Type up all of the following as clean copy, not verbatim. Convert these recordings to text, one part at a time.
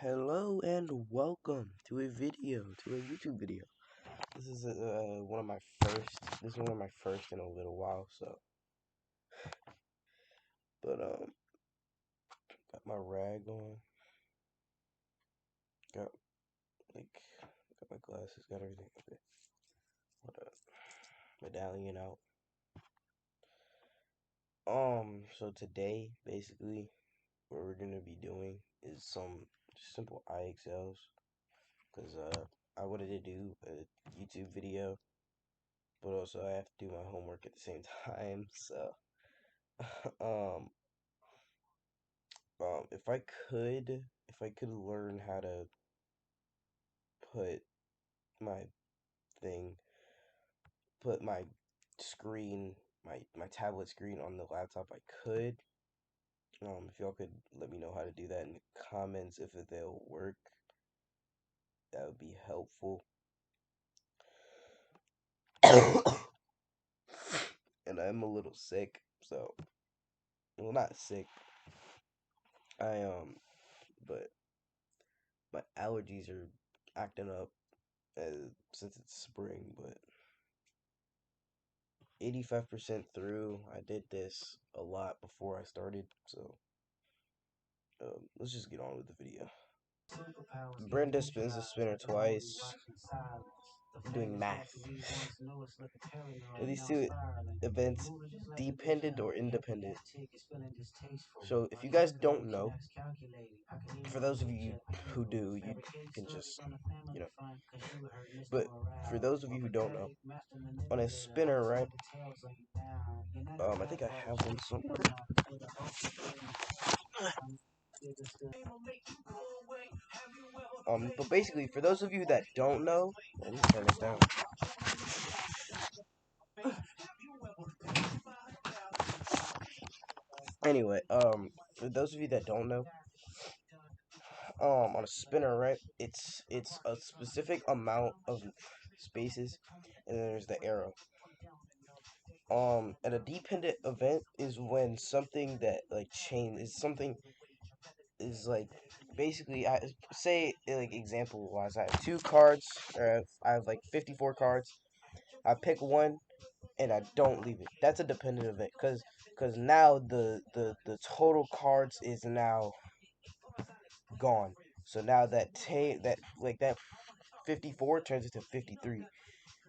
Hello and welcome to a YouTube video. This is one of my first. This is one of my first in a little while. But got my rag on. Got like got my glasses. Got everything. Okay. What up? Medallion out. So today, basically, what we're gonna be doing is some simple IXLs, cause I wanted to do a YouTube video, but also I have to do my homework at the same time. So, um, if I could learn how to put my thing, put my screen, my tablet screen on the laptop, I could. If y'all could let me know how to do that in the comments, if they'll work, that would be helpful. And I'm a little sick, so well, not sick. But my allergies are acting up since it's spring, but 85% through. I did this a lot before I started, so let's just get on with the video. Brenda spins the spinner twice, doing math. Are these two events dependent or independent? So if you guys don't know, for those of you who do, you can just, you know. But for those of you who don't know, on a spinner, right? I think I have one somewhere. But basically, for those of you that don't know, let me turn this down. Anyway, for those of you that don't know, on a spinner, right? It's a specific amount of spaces, and then there's the arrow. And a dependent event is when something that like change is something is like basically I say like example wise I have two cards or I have like 54 cards. I pick one and I don't leave it. That's a dependent event because now the total cards is now gone. So now that 54 turns into 53,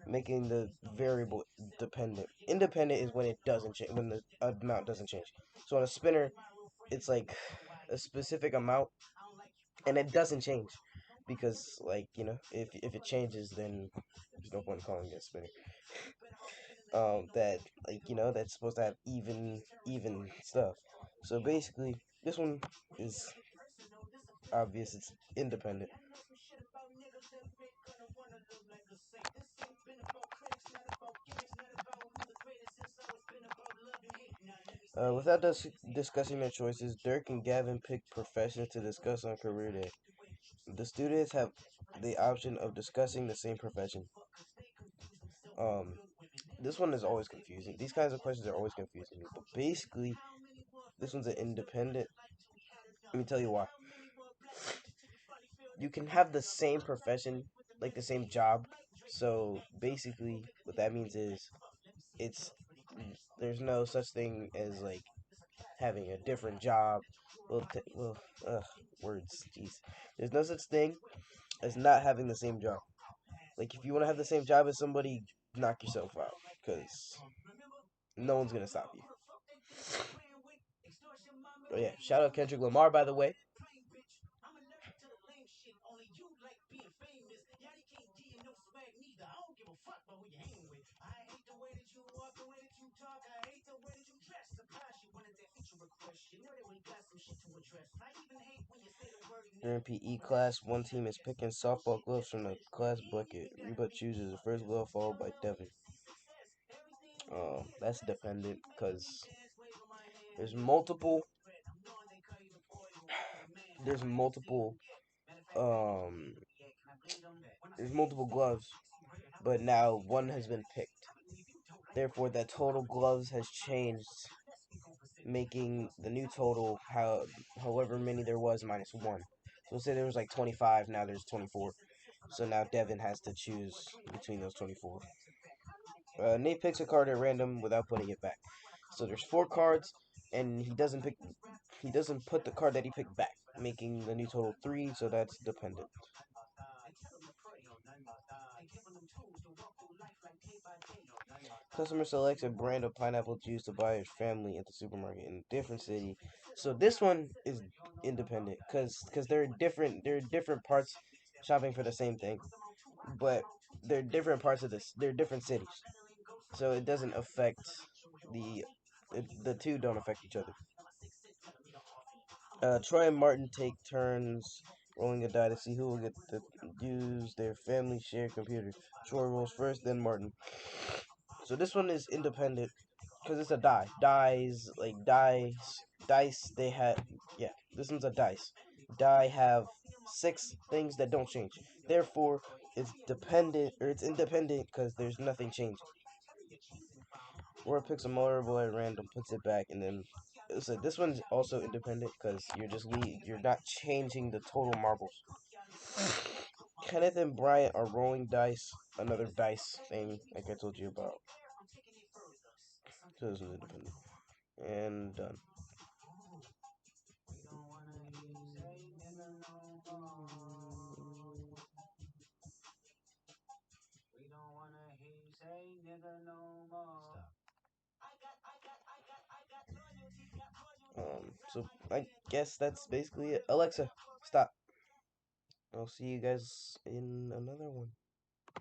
making the variable dependent. Independent is when it doesn't change, when the amount doesn't change. So on a spinner, it's like a specific amount, and it doesn't change because, like, if it changes, then there's no point in calling it a spinner. That, like, that's supposed to have even stuff. So basically, this one is obvious. It's independent. Without discussing their choices, Dirk and Gavin pick professions to discuss on career day. The students have the option of discussing the same profession. Um, this one is always confusing. These kinds of questions are always confusing me. But basically, this one's an independent. Let me tell you why. You can have the same profession, like the same job. So basically, what that means is it's there's no such thing as like having a different job. Words, jeez. There's no such thing as not having the same job. Like if you want to have the same job as somebody, knock yourself out, because no one's gonna stop you. Oh yeah, shout out Kendrick Lamar, by the way. During PE class, one team is picking softball gloves from the class bucket. Reba chooses the first glove, followed by Devin. That's dependent because there's multiple. There's multiple. Um, there's multiple gloves, but now one has been picked. Therefore, that total gloves has changed, making the new total however many there was minus one. So say there was like 25, now there's 24. So now Devin has to choose between those 24. Nate picks a card at random without putting it back. So there's four cards, and he doesn't put the card that he picked back, making the new total three. So that's dependent. Customer selects a brand of pineapple juice to buy his family at the supermarket in a different city. So this one is independent because they're different parts shopping for the same thing, but they're different parts of this. They're different cities, so it doesn't affect the the two don't affect each other. Troy and Martin take turns rolling a die to see who will get to use their family shared computer. Troy rolls first, then Martin. So this one is independent because it's a die. Dice. They have This one's a dice. Die have six things that don't change. Therefore, it's independent because there's nothing changing. Or picks a marble at random, puts it back, and then so this one's also independent because you're not changing the total marbles. Kenneth and Bryant are rolling dice, another dice thing like I told you about. So this one's independent. And done. So I guess that's basically it. Alexa, stop. I'll see you guys in another one.